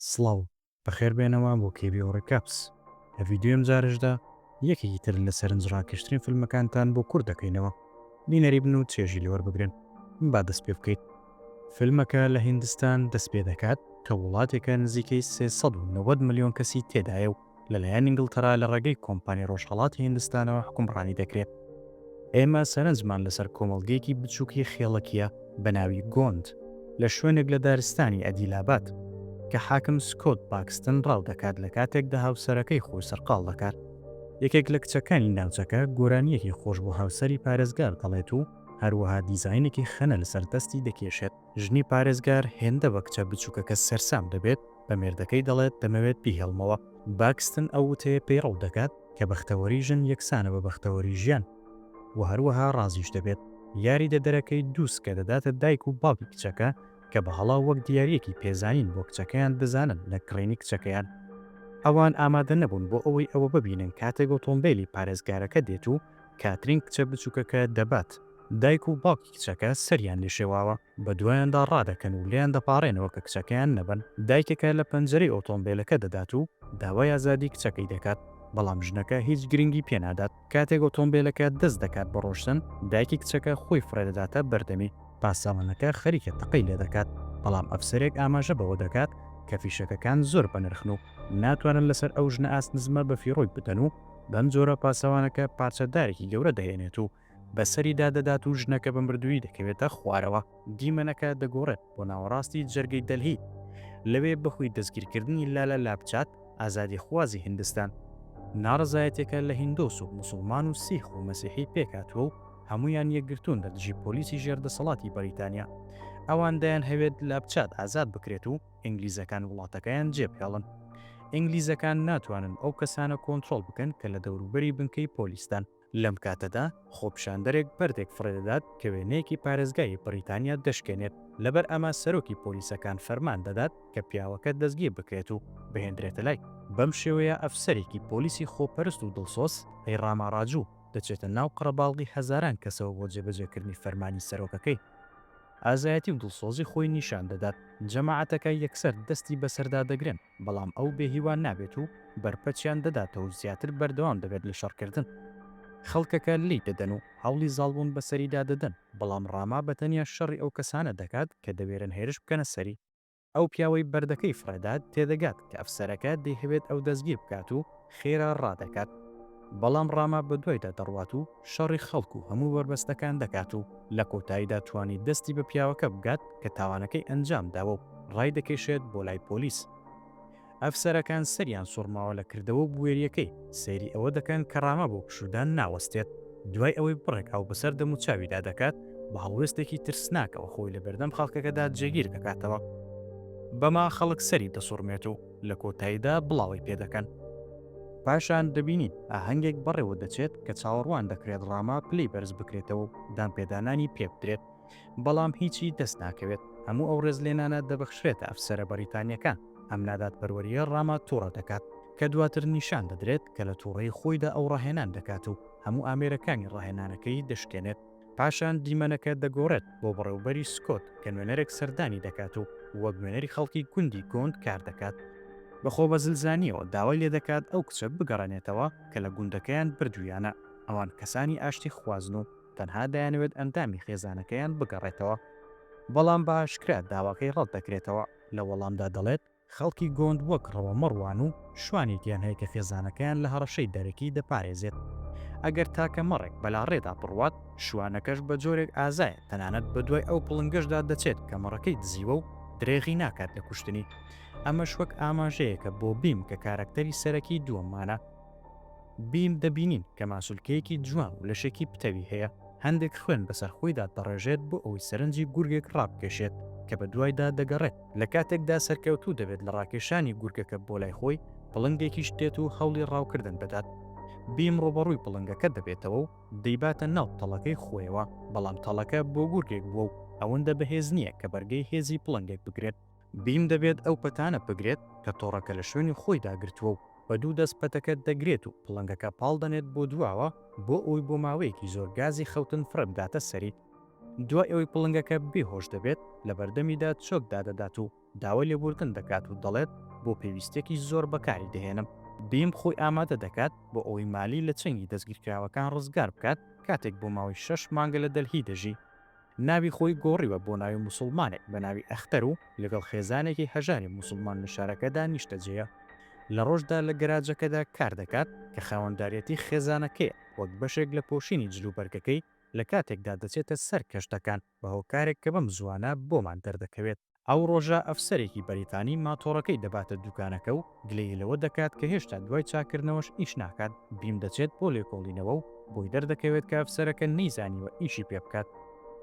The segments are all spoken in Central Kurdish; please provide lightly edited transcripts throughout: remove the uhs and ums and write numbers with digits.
سڵاو بەخێربێنەوە بۆ کێبی ڕێکاپس. لە ڤیددیۆم جارشدا یەکێکی تر لە سەرنجڕاکەشترین فیلمەکانتان بۆ کوور دەکەینەوە. بینەری بن و چێژی لێوە بگرن با دەست پێ بکەیت. فیلمەکە لە هیندستان دەست پێ دەکات کە وڵاتێکە نزیکەی 390 ملیۆن کەسی تێدایە و لەلایەن ئینگلتەرا لە ڕێگەی کۆمپانی ڕۆژهەڵاتی هیندستانەوە حکومڕانی دەکرێت. ئێمە سەرنجمان لەسەر کۆمەڵگەیەکی بچووکی خێڵەکیە بە ناوی گۆند لە شوێنێک لە دارستانی ئەدیلابات کە حاکم سکۆت باکستن ڕاو دەکات لە کاتێکدا هاوسەرەکەی خۆی سەرقاڵ دەکات. یەکێک لە کچەکانی ناوچەکە گۆرانیەکی خۆش بۆ هاوسەری پارێزگار دەڵێت و هەروەها دیزاینێکی خەنە لەسەر دەستی دەکێشێت. ژنی پارێزگار هێندە بە کچە بچووکەکە سەرسام دەبێت بە مێردەکەی دەڵێت دەمەوێت بیهێڵمەوە. باکستن ئەو وتەیە پێی ڕەو دەکات کە بەختەوەری ژن یەکسانە بە بەختەوەری ژیان و هەروەها ڕازیش دەبێت. یاری دەدەرەکەی دووس کە دەداتە دایک و باوکی کچەکە کە بە هەڵاو وەک دیارەکی پێزانین بۆ کچەکەیان بزانن نەکڕێنی کچەکەیان. ئەوان ئامادە نەبوون بۆ ئەوەی ئەوە ببینن کاتێک ئۆتۆمبیلی پارێزگارەکە دێت و کاترین کچە بچووکەکە دەبات. دایک و باوکی کچەکە سەریان لێشێواوە بە دوایاندا ڕادەکەن و لیان دەپارێنەوە کە کچەکەیان نەبن. دایکەکە لە پەنجەرەی ئۆتۆمبیلەکە دەدات و داوای ئازادی کچەکەی دەکات، بەڵام ژنەکە هیچ گرنگی پێنادات. کاتێک ئۆتۆمبیلەکە دەست دەکات بە ڕۆشتن، دایکی کچەکە خۆی فرێدەداتە بەردەمی. پاسەوانەکە خەریکە تەقەی لێ دەکات، بەڵام ئەفسەرێک ئاماژە بەوە دەکات کە فیشەکەکان زۆر بەنرخن و ناتوانن لەسەر ئەو ژنە ئاسنزمە بە فیڕۆی بدەن و بەم جۆرە پاسەوانەکە پارچەدارێکی گەورە دەهێنێت و بەسەریدا دەدات و ژنەکە بە مردووی دەکەوێتە خوارەوە. دیمەنەکە دەگۆڕێت بۆ ناوەڕاستی جەرگەی دەلهی. لەوێ بەخۆی دەستگیرکردنی لالە لاپچات ئازادی خوازی هیندستان ناڕزایەتێکە لە هیندۆس و موسڵمان و سیخ و مەسیحی پێکاتوە و هەمویان یەکگرتوون لە دژی پۆلیسی ژێردەسەڵاتی بەریتانیا. ئەوان دەیان هەوێت لاپچات ئازاد بکرێت و ئینگلیزەکان وڵاتەکەیان جێبهێڵن. ئینگلیزەکان ناتوانن ئەو کەسانە کۆنتڕۆڵ بکەن کە لە دەوروبەری بنکەی پۆلیسدان. لەم کاتەدا خۆپشاندەرێک بەردێک فرێدەدات کە وێنەیەکی پارێزگای بریتانیا دەشکێنێت. لەبەر ئەمە سەرۆکی پۆلیسەکان فەرمان دەدات کە پیاوەکە دەستگیر بکرێت و بهێنرێتە لای. بەم شێوەیە ئەفسەرێکی پۆلیسی خۆپەرست و دڵسۆز ڕاماڕاجوو دەچێتە ناو قڕەباڵغی هەزاران کەسەوە بۆ جێبەجێکردنی فەرمانی سەرۆکەکەی. ئازایەتی و دڵسۆزی خۆی نیشان دەدات. جەماعەتەکە یەکسەر دەستی بەسەردا دەگرن، بەڵام ئەو بێهیوان نابێت و بەرپەچیان دەداتەوە و زیاتر بەردەوام دەبێت لە شەڕکردن. خەڵکەکە لی دەدەن و هەوڵی زاڵبوون بەسەریدا دەدەن، بەڵام ڕاما بەتەنیا شەڕی ئەو کەسانە دەکات کە دەوێرن هێرش بکەنە سەری. ئەو پیاوەی بەردەکەی فرێدات تێدەگات کە ئەفسەرەکە دەیهەوێت ئەو دەستگیر بکات و خێرا ڕادەکات، بەڵام ڕاما بە دوایدا دەڕوات و شەڕی خەڵک و هەموو وەربەستەکان دەکات و لە کۆتاییدا توانی دەستی بە پیاوەکە بگات کە تاوانەکەی ئەنجام داوە و ڕای دەکێشێت بۆ لای پۆلیس. ئەفسەرەکان سەریان سوڕماوە لە کردەوە بوێریەکەی، سەیری ئەوە دەکەن کە ڕامە بۆ پشودان ناوەستێت. دوای ئەوەی بڕێک ئاو بەسەر دەم و چاویدا دەکات، بە هەڵوێستێکی ترسناکەوە خۆی لە بەردەم خەڵکەکەدا جێگیر دەکاتەوە. بەما خەڵک سەری دەسوڕمێت و لە کۆتاییدا بڵاوی پێدەکەن. پاشان دەبینین ئاهەنگێک بەڕێوە دەچێت کە چاوەڕوان دەکرێت ڕاما پلەی بەرز بکرێتەوە و دانپێدانانی پێ بدرێت، بەڵام هیچی دەست ناکەوێت. هەموو ئەو ڕێزلێنانە دەبەخشرێتە ئەفسەرە بەریتانیەکان. ئەم نادات پەروەریە ڕاما تووڕە دەکات کە دواتر نیشان دەدرێت کە لە تووڕەی خۆیدا ئەو ڕاهێنان دەکات و هەموو ئامێرەکانی ڕاهێنانەکەی دەشکێنێت. پاشان دیمەنەکە دەگۆڕێت بۆ بەڕێوبەری سکۆت کە نوێنەرێک سەردانی دەکات و وەک نوێنەری خەڵکی گوندی گۆند کار دەکات. بەخۆ بە زلزانیەوە داوای لێ دەکات ئەو کچە بگەڕێنێتەوە کە لە گوندەکەیان بردوویانە. ئەوان کەسانی ئاشتی خوازن و تەنها دەیانەوێت ئەندامی خێزانەکەیان بگەڕێتەوە، بەڵام بە ئاشکرا داواکەی ڕەت دەکرێتەوە. لە وەڵامدا دەڵێت خەڵکی گۆند وەک ڕەوە مەڕوان و شوانێکیان هەیە کە خێزانەکەیان لە هەڕەشەی دەرەکی دەپارێزێت. ئەگەر تاکە مەڕێک بەلا ڕێدا بڕوات، شوانەکەش بە جۆرێک ئازایە، تەنانەت بە دوای ئەو پڵنگەشدا دەچێت کە مەڕەکەی دزیوە و درێغی ناکات لە کوشتنی. ئەمەش وەک ئاماژەیەکە بۆ بیم کە کارکتەری سەرەکی دووەممانە. بیم دەبینین کە ماسوولکەیەکی جوان و لەشێکی پتەوی هەیە. هەندێک خوێن بەسەر خۆیدا دەڕێژێت بۆ ئەوەی سەرنجی گورگێک ڕابکێشێت کە بە دوایدا دەگەڕێت. لە کاتێکدا سەرکەوتوو دەبێت لە ڕاکێشانی گورگەکە بۆ لای خۆی، پڵنگێکی شتێت و هەوڵی ڕاوکردن بدات. بیم ڕۆبەڕووی پڵنگەکە دەبێتەوە و دەیباتە ناو تەڵەکەی خۆیەوە، بەڵام تەڵەکە بۆ گورگێک بووە و ئەوەندە بەهێز نییە کە بەرگەی هێزی پڵنگێک بگرێت. بیم دەبێت ئەو پەتانە بگرێت کە تۆڕەکە لە شوێنی خۆی داگرتووە و بە دوو دەست پەتەکە دەگرێت و پڵنگەکە پاڵ دەنێت بۆ دواوە بۆ ئەوی بۆ ماوەیەکی زۆر گازی خەوتن فرەبداتە سەری. دوای ئەوەی پڵنگەکە بێهۆش دەبێت، لە بەردەمیدا چۆک دادەدات و داوای لێبوردن دەکات و دەڵێت بۆ پێویستێکی زۆر بەکاری دەهێنم. بیم خۆی ئامادە دەکات بۆ ئەوەی مالی لە چەنگی دەستگیرکراوەکان ڕزگار بکات کاتێک بۆ ماوەی 6 مانگە لە دەلهی دەژی. ناوی خۆی گۆڕیوە بۆ ناوی موسڵمانێک بە ناوی ئەختەر و لەگەڵ خێزانێکی هەژاری موسڵمان لە شارەکەدا نیشتەجێە. لە ڕۆژدا لە گەراجەکەدا کار دەکات کە خاوەنداریەتی خێزانەکەی وەک بەشێک لە پۆشینی جلوبەرگەکەی لە کاتێکدا دەچێتە سەر کەشتەکان بە هۆکارێک کە بەم زوانە بۆمان دەردەکەوێت. ئەو ڕۆژە ئەفسەرێکی بەریتانی ماتۆڕەکەی دەباتە دوکانەکە و گلەی لەوە دەکات کە هێشتا دوای چاکردنەوەش ئیش ناکات. بیم دەچێت بۆ لێکۆڵینەوە و بۆی دەردەکەوێت کە ئەفسەرەکە نەیزانیوە ئیشی پێ بکات.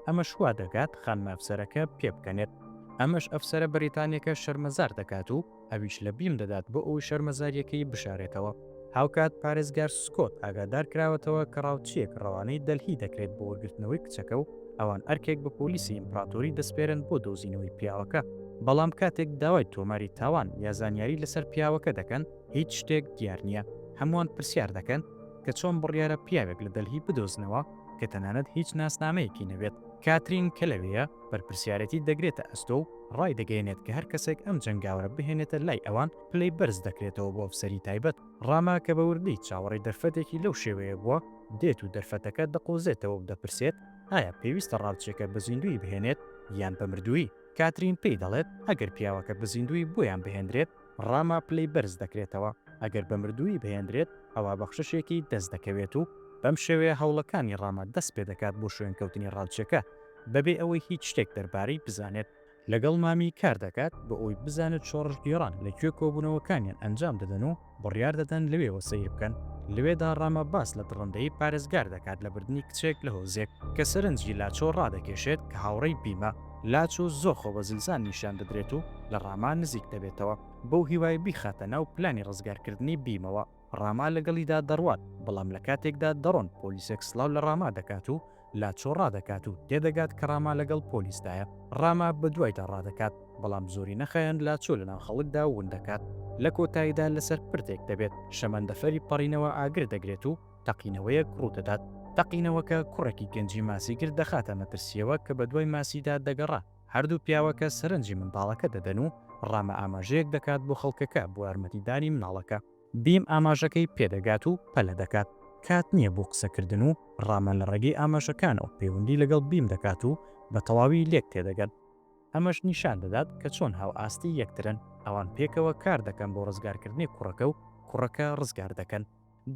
ئەمە شوا دەگات خانمە ئەفسەرەکە پێ بکەنێت. ئەمەش ئەفسەرە بەریتانیەکە شەرمەزار دەکات و ئەویش لە بیم دەدات بۆ ئەوی شەرمەزاریەکەی بشارێتەوە. هاوکات پارێزگار سکۆت ئاگادار کراوەتەوە کە ڕاوچیەک ڕەوانەی دەلهی دەکرێت بۆ وەرگرتنەوەی کچەکە و ئەوان ئەرکێک بە پۆلیسی ئیمپراتۆری دەسپێرن بۆ دۆزینەوەی پیاوەکە. بەڵام کاتێک داوای تۆماری تاوان یا زانیاری لەسەر پیاوەکە دەکەن هیچ شتێک دیار نییە. هەمووان پرسیار دەکەن کە چۆن بڕیارە پیاوێک لە دەلهی بدۆزنەوە کە تەنانەت هیچ ناسنامەیەکی نەبێت. کاترین کە لەوەیە بەرپرسیارەتی دەگرێتە ئەستۆ و ڕای دەگەێنێت کە هەر کەسێک ئەم جەنگاوەرە بهێنێتە لای ئەوان پلەی بەرز دەکرێتەوە بۆ ئەفسەری تایبەت. ڕاما کە بە وردی چاوەڕێی دەرفەتێکی لەو شێوەیە بووە دێت و دەرفەتەکە دەقۆزێتەوە و دەپرسێت ئایا پێویستە ڕاوچێکە بزیندوی بهێنێت یان بە مردووی. کاترین پێی دەڵێت ئەگەر پیاوەکە بزیندوی بۆیان بهێنرێت ڕاما پلەی بەرز دەکرێتەوە، ئەگەر بە مردووی بهێنرێت ئەوە بەخشەشێکی دەست دەکەوێت و بەم شێوەیە هەوڵەکانی ڕاما دەست پێ دەکات بۆ شوێنکەوتنی ڕاوچەکە بەبێ ئەوەی هیچ شتێک دەربارەی بزانێت. لەگەڵ مامی کار دەکات بە ئەوی بزانێت شۆڕش گێڕان لەکوێ کۆبوونەوەکانیان ئەنجام دەدەن و بڕیار دەدەن لەوێەوە سەیر بکەن. لەوێدا ڕامە باس لە دڕندەی پارێزگار دەکات لە بردننی کچێک لە هۆزێک کە سەرنجی لاچۆ ڕادەکێشێت کە هاوڕێی بیمە. لاچۆ زۆر خۆ بە زلزان نیشان دەدرێت و لە ڕاما نزیک دەبێتەوە بەو هیوای بیخاتە ناو پلانی ڕزگارکردنی بیمەوە. ڕاما لەگەڵیدا دەڕوات بەڵام لە کاتێکدا دەڕۆن پۆلیسێک سلااو لە ڕاما دەکات و لاچۆ ڕادەکات و تێدەگات کە ڕاما لەگەڵ پۆلیسدایە. ڕاما بە دوایدا ڕادەکات بەڵام زۆری نەخایەن لاچۆ لە ناو خەڵکدا ون دەکات. لە کۆتاییدا لەسەر پرتێک دەبێت شەمەندەفەری پەڕینەوە ئاگر دەگرێت و تەقینەوەیەک ڕوودەدات. تەقینەوەکە کوڕێکی گەنجی ماسیگر دەخاتە مەترسیەوە کە بە دوای ماسیدا دەگەڕا. هەردوو پیاوەکە سەرنجی منداڵەکە دەدەن و ڕامە ئاماژەیەک دەکات بۆ خەڵکەکە بۆ یارمەتیدانی مناڵەکە. بیم ئاماژەکەی پێدەگات و پەلە دەکات. کات نییە بۆ قسەکردن و ڕامە لە ڕێگەی ئاماژەکانەوە پەیوەندی لەگەڵ بیم دەکات و بە تەواوی لێک تێدەگەن. ئەمەش نیشان دەدات کە چۆن هاو ئاستی یەکترن. ئەوان پێکەوە کار دەکەن بۆ ڕزگارکردنی کوڕەکە و کوڕەکە ڕزگار دەکەن.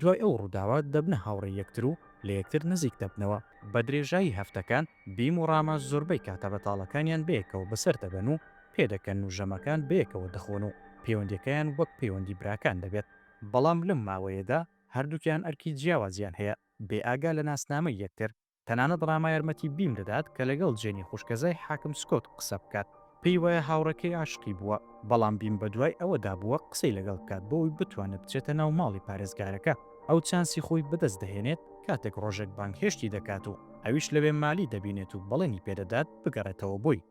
دوای ئەو ڕووداوە دەبنە هاوڕێ یەکتر و لە یەکتر نزیک دەبنەوە. بە درێژایی هەفتەکان بیم و ڕامە زۆربەی کاتە بەتاڵەکانیان بەیەکەوە بەسەر دەبەن و پێدەکەن و ژەمەکان بەیەکەوە دەخۆن و پەیوەندیەکەیان وەک پەیوەندی براکان دەبێت. بەڵام لەم ماوەیەدا هەردووکیان ئەرکی جیاوازیان هەیە بێ ئاگا لە ناسنامەی یەکتر. تەنانەت ڕاما یارمەتی بیم دەدات کە لەگەڵ جێنی خوشکەزای حاکم سکۆت قسە بکات. پێی وایە هاوڕەکەی عاشقی بووە بەڵام بیم بە دوای ئەوەدا بووە قسەی لەگەڵ بکات بۆی بتوانێت بچێتە ناو ماڵی پارێزگارەکە. ئەو چانسی خۆی بەدەست دەهێنێت کاتێک ڕۆژێک بانگ هێشتی دەکات و ئەویش لەوێ مالی دەبینێت و بەڵێنی پێدەدات بگەڕێتەوە بۆی.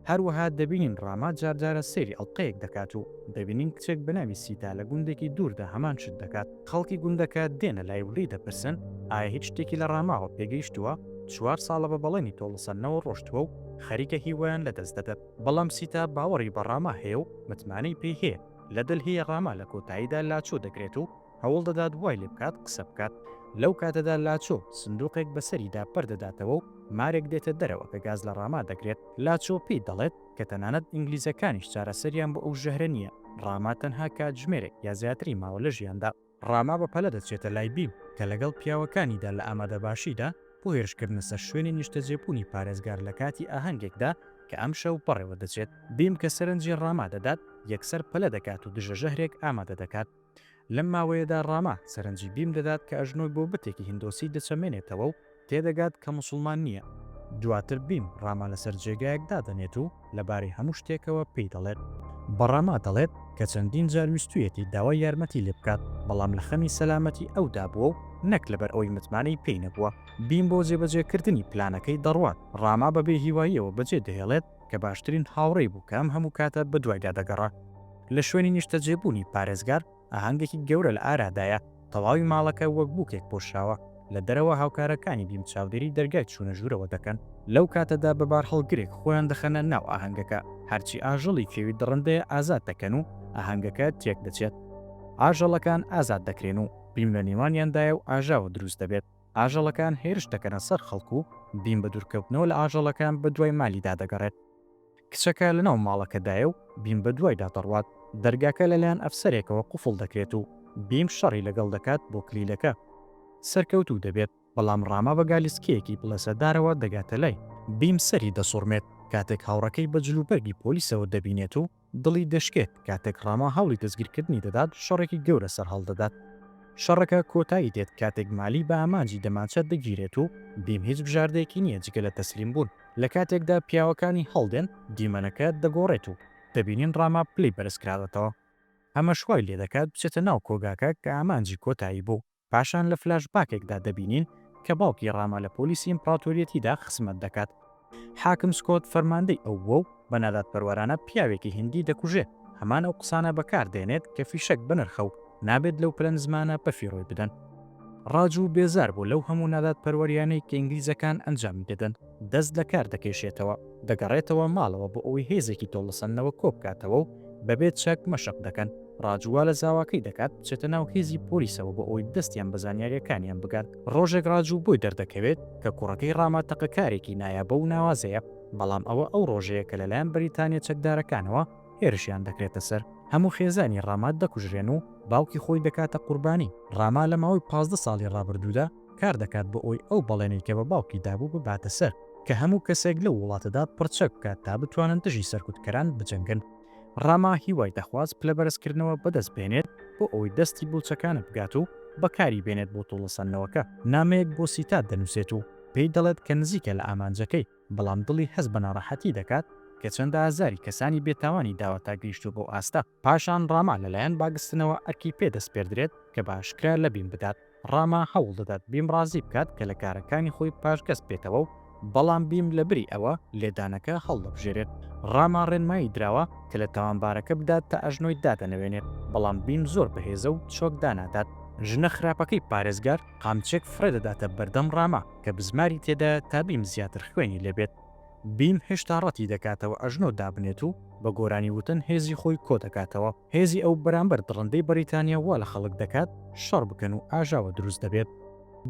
هەروەها دەبینین ڕاما جارجارە سێری ئەڵلقەیەک دەکات و دەبینین کچێک بەناوی سیتا لە گوندێکی دووردا هەمان شت دەکات. خەڵکی گوندەکە دێنە لای وڵی دەپرسن ئایا هیچ شتێکی لە ڕاماوە پێگەیشتووە. 4 ساڵە بە بەڵێنی تۆڵسەنەوە ڕۆشتووە و خەریکە هیوایان لەدەست دەدات. بەڵام سیتا باوەڕی بە ڕاما هەیە و متمانەی پێی هەیە. لە دڵهەیە ڕاما لە کۆتاییدا لاچۆ دەگرێت و هەوڵ دەدات وای لێ بکات قسە بکات. لەو کاتەدا لاچۆ سندوقێک بەسەریدا پەردەداتەوە و مارێک دێتە دەرەوە کە گاز لە ڕاما دەگرێت. لاچۆ پێی دەڵێت کە تەنانەت ئینگلیزەکانیش چارەسەریان بۆ ئەو ژەهرە نییە. ڕاما تەنها کاتژمێرێک یا زیاتری ماوە لە ژیاندا. ڕاما بە پەلە دەچێتە لای بیم کە لەگەڵ پیاوەکانیدا لە ئامادەباشیدا بۆ هێرشکردنە سەر شوێنی نیشتەجێبوونی پارێزگار لە کاتی ئاهەنگێکدا کە ئەم شەو پەڕێوە دەچێت. بیم کە سەرنجی ڕاما دەدات یەکسەر پەلە دەکات و دژە ژەهرێک ئامادە دەکات. لەم ماوەیەدا ڕاما سەرنجی بیم دەدات کە ئەژنۆی بۆ بتێکی هیندۆسی دەچەمێنێتەوە و تێدەگات کە موسڵمان نییە. دواتر بیم ڕاما لەسەر جێگایەک دادەنێت و لەبارەی هەموو شتێکەوە پێی دەڵێت. بەڕاما دەڵێت کە چەندین جار ویستویەتی داوای یارمەتی لێ بکات بەڵام لە خەمی سەلامەتی ئەودا بووە و نەک لەبەر ئەوەی متمانەی پێی نەبووە. بیم بۆ جێبەجێکردنی پلانەکەی دەڕوات. ڕاما بەبێ هیواییەوە بەجێ دەهێڵێت کە باشترین هاوڕێی بوو کە ئەم هەموو کاتە بەدوایدا دەگەڕا. لە شوێنی نیشتەجێبوونی پارێزگار ئاهەنگێکی گەورە لە ئارادایە. تەواوی ماڵەکە وەک بووکێک پۆشراوە. لە دەرەوە هاوکارەکانی بیم چاودێری دەرگای چوونە ژوورەوە دەکەن. لەو کاتەدا بەبار هەڵگرێک خۆیان دەخەنە ناو ئاهەنگەکە، هەرچی ئاژەڵی فێوی دڕندەیە ئازاد دەکەن و ئاهەنگەکە تێک دەچێت. ئاژەڵەکان ئازاد دەکرێن و بیم لە نێوانیاندایە و ئاژاوە دروست دەبێت. ئاژەڵەکان هێرش دەکەنە سەر خەڵکو و بیم بە دوورکەوتنەوە لە ئاژەڵەکان بە دوای مالیدا دەگەڕێت. کچەکە لەناو ماڵەکەدایە و بیم بە دوایدا دەڕوات. دەرگاکە لەلایەن ئەفسەرێکەوە قوفڵ دەکرێت و بیم شەڕی لەگەڵ دەکات بۆ کلیلەکە. سەرکەوتوو دەبێت، بەڵام ڕاما بە گالیسکەیەکی بڵەسەدارەوە دەگاتە لای. بیم سەری دەسوڕمێت کاتێک هاوڕەکەی بە جلوبەرگی پۆلیسەوە دەبینێت و دڵی دەشکێت. کاتێک ڕاما هەوڵی دەستگیرکردنی دەدات، شەڕێکی گەورە سەر هەڵدەدات. شەڕەکە کۆتایی دێت کاتێک مالی بە ئامانجی دەماچە دەگیرێت و بیم هیچ بژاردەیەکی نییە جگە لە تەسلیم بوون. لە کاتێکدا پیاوەکانی هەڵدێن، دیمەنەکە دەگۆڕێت و دەبینین ڕاما پلەی بەرزکراوەتەوە. ئەمە شوای لێ دەکات بچێتە ناو کۆگاکە کە ئامانجی کۆتایی بوو. پاشان لە فلاش باکێکدا دەبینین کە باوکی ڕاما لە پۆلیسی ئیمپراتۆریەتیدا خزمەت دەکات. حاکم سکۆت فەرماندەی ئەو بووە و بە نادادپەروەرانە پیاوێکی هیندی دەکوژێت. هەمان ئەو قسانە بەکاردێنێت کە فیشەک بنرخە و نابێت لەو پلەن زمانە بەفیڕۆی بدەن. ڕاجوو بێزار بوو لەو هەموو نادادپەروەریانەی کە ئینگلیزەکان ئەنجام دەدەن. دەست لە کار دەکێشێتەوە، دەگەڕێتەوە ماڵەوە بۆ ئەوەی هێزێکی تۆڵەسەنەوە کۆبکاتەوە و بەبێت چەک مەشق دەکەن. ڕاجووا لە زاواکەی دەکات بچێتە ناو هێزی پۆلیسەوە بۆ ئەوەی دەستیان بە زانیاریەکانیان بگات. ڕۆژێک ڕاجوو بۆی دەردەکەوێت کە کوڕەکەی ڕاما تەقەکارێکی نایابە و ناوازەیە، بەڵام ئەوە ئەو ڕۆژەیە کە لەلایەن بەریتانیا چەکدارەکانەوە هێرشیان دەکرێتە سەر. هەموو خێزانی ڕامات دەکوژرێن و باوکی خۆی دەکاتە قوربانی. ڕاما لە ماوەی 15 ساڵی ڕابردوودا کار دەکات بۆ ئەوی ئەو بەڵێنەی کە بە باوکی دابوو بباتە سەر، کە هەموو کەسێک لە وڵاتەدا پڕچەک بکات تا بتوانن دژی سەرکوتکەران بجەنگن. ڕاما هیوای دەخواست پلە بەرزکردنەوە بەدەست بێنێت بۆ ئەوەی دەستی بولچەکانە بگات و بەکاری بێنێت بۆ توڵەسەنەوەکە. نامەیەک بۆ سیتات دەنووسێت و پێی دەڵێت کە نزیکە لە ئامانجەکەی، بەڵام دڵی هەز بە ناڕەحەتی دەکات کە چەندە ئازاری کەسانی بێتاوانی داوەتا گەیشتووە بۆ ئاستا. پاشان ڕاما لەلایەن باگستنەوە ئەرکی پێدەستپێردرێت کە باشکرا لە بیم بدات. ڕاما هەوڵ دەدات بیم ڕازی بکات کە لە کارەکانی خۆی پاشگەست بێتەوە و بەڵام بیم لە بری ئەوە لێدانەکە هەڵدەبژێرێت. ڕاما ڕێنمایی دراوە کە لە تاوانبارەکە بدات تا ئەژنۆی دادەنەوێنێت، بەڵام بیم زۆر بەهێزە و چۆک دانادات. ژنە خراپەکەی پارێزگار قامچێک فرێدەداتە بەردەم ڕاما کە بزماری تێدا تا بیم زیاتر خوێنی لێبێت. بیم هێشتا ڕەتی دەکاتەوە ئەژنۆ دابنێت و بە گۆرانی وتن هێزی خۆی کۆ دەکاتەوە. هێزی ئەو بەرامبەر دڕندەی بەریتانیا وا لە خەڵک دەکات شەڕ بکەن و ئاژاوە دروست دەبێت.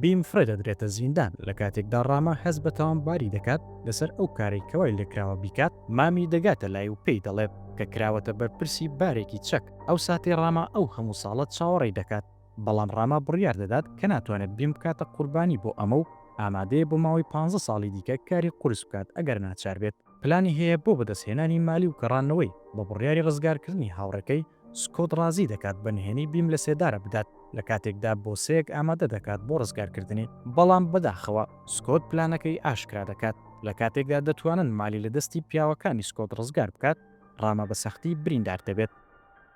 بیم فرێدەدرێتە زیندان لە کاتێکدا ڕاما هەز بە تاوانباری دەکات لەسەر ئەو کارێک کەوای لێکراوە بیکات. مامی دەگاتە لای و پێی دەڵێت کە کراوەتە بەرپرسی بارێکی چەک. ئەو ساتێ ڕاما ئەو هەموو ساڵەت چاوەڕێی دەکات، بەڵام ڕاما بڕیار دەدات کە ناتوانێت بیم بکاتە قوربانی بۆ ئەمە و ئامادەیە بۆ ماوەی 15 ساڵی دیکە کاری قورس بکات ئەگەر ناچار بێت. پلانی هەیە بۆ بەدەستهێنانی مالی و گەڕانەوەی بە بڕیاری ڕزگارکردنی هاوڕەکەی. سکۆت ڕازی دەکات بەنهێنی بیم لە سێدارە بدات لە کاتێکدا بۆ سەیەک ئامادە دەکات بۆ ڕزگارکردنی، بەڵام بەداخەوە سکۆت پلانەکەی ئاشکرا دەکات. لە کاتێکدا دەتوانن مالی لە دەستی پیاوەکانی سکۆت ڕزگار بکات، ڕاما بە سەختی بریندار دەبێت.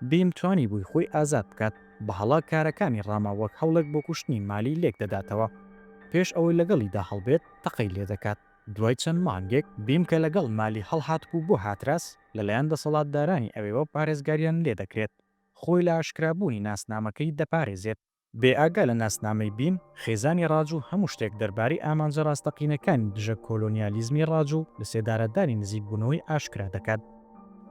بیم توانی بووی خۆی ئازاد بکات، بەهەڵا کارەکانی ڕاما وەک هەوڵێک بۆ کوشتنی مالی لێک دەداتەوە. پێش ئەوەی لەگەڵیدا هەڵبێت تەقەی لێ دەکات. دوای چەند مانگێک بیم کە لەگەڵ مالی هەڵهات بوو بۆ هاتراس لەلایەن دەسەڵاتدارانی ئەوێوە پارێزگاریان لێ دەکرێت. خۆی لە ئاشکرابوونی ناسنامەکەی دەپارێزێت. بێئاگا لە ناسنامەی بیم، خێزانی ڕاجوو هەموو شتێک دەربارەی ئامانجە ڕاستەقینەکانی دژە کۆلۆنیالیزمی ڕاجوو لە سێدارەدانی نزیکبوونەوەی ئاشکرا دەکات.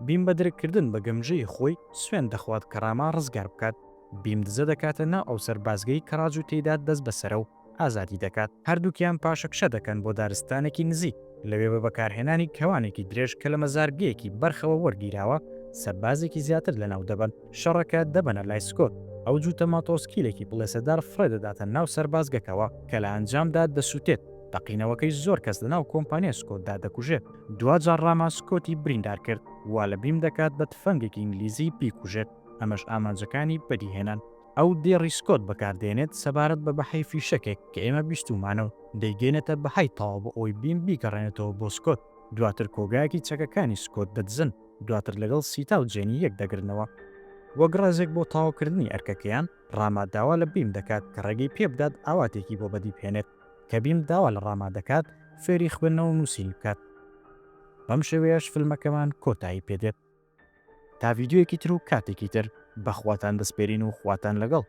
بیم بە درکردن بە گەمژەی خۆی سوێن دەخوات کە ڕاما ڕزگار بکات. بیم دزە دەکاتە ناو ئەو سەربازگەی کە ڕاجوو تێیدا دەست بەسەرە و ئازادی دەکات. هەردووکیان پاشەکشە دەکەن بۆ دارستانێکی نزیک. لەوێ بە بەکارهێنانی کەوانێکی درێژ کە لە مەزارگەیەکی بەرخەوە وەرگیراوە سەربازێکی زیاتر لەناو دەبن. شەڕەکە دەبەنە لای سکۆت. ئەو جووتە ماتۆسکیلێکی بڵێسەدار فرێدەداتە ناو سەربازگەکەوە کە لە ئەنجامدا دەسووتێت. تەقینەوەکەی زۆر کەس لەناو کۆمپانیای سکۆتدا دەکوژێت. دوجار ڕاما سکۆتی بریندار کرد، وا لە بیم دەکات بە تفەنگێکی ئینگلیزی بیکوژێت. ئەمەش ئامانجەکانی بەدیهێنان. ئەو دێڕی سکۆت بەکاردێنێت سەبارەت بە بەحەی فیشەکێک کە ئێمە بیستومانەوە دەیگەێنێتە بەهای تاوا بۆ ئەوی بیم بیگەڕێنێتەوە بۆ سکۆت. دواتر کۆگایەکی چەکەکانی سکۆت دەدزن، دواتر لەگەڵ سیتا و جێنی یەک دەگرنەوە. وەک ڕێزێک بۆ تاواکردنی ئەرکەکەیان، ڕاما داوا لە بیم دەکات کە ڕێگەی پێ بدات ئاواتێکی بۆ بەدی بهێنێت. کە بیم داوا لە ڕاما دەکات فێری خوێندنەوە و نووسینی بکات. بەم شێوەیەش فیلمەکەمان کۆتایی پێدێت. تا ڤیدیۆیەکی تر و کاتێکی تر بەخواتان دەسپێرین و خواتان لەگەڵ.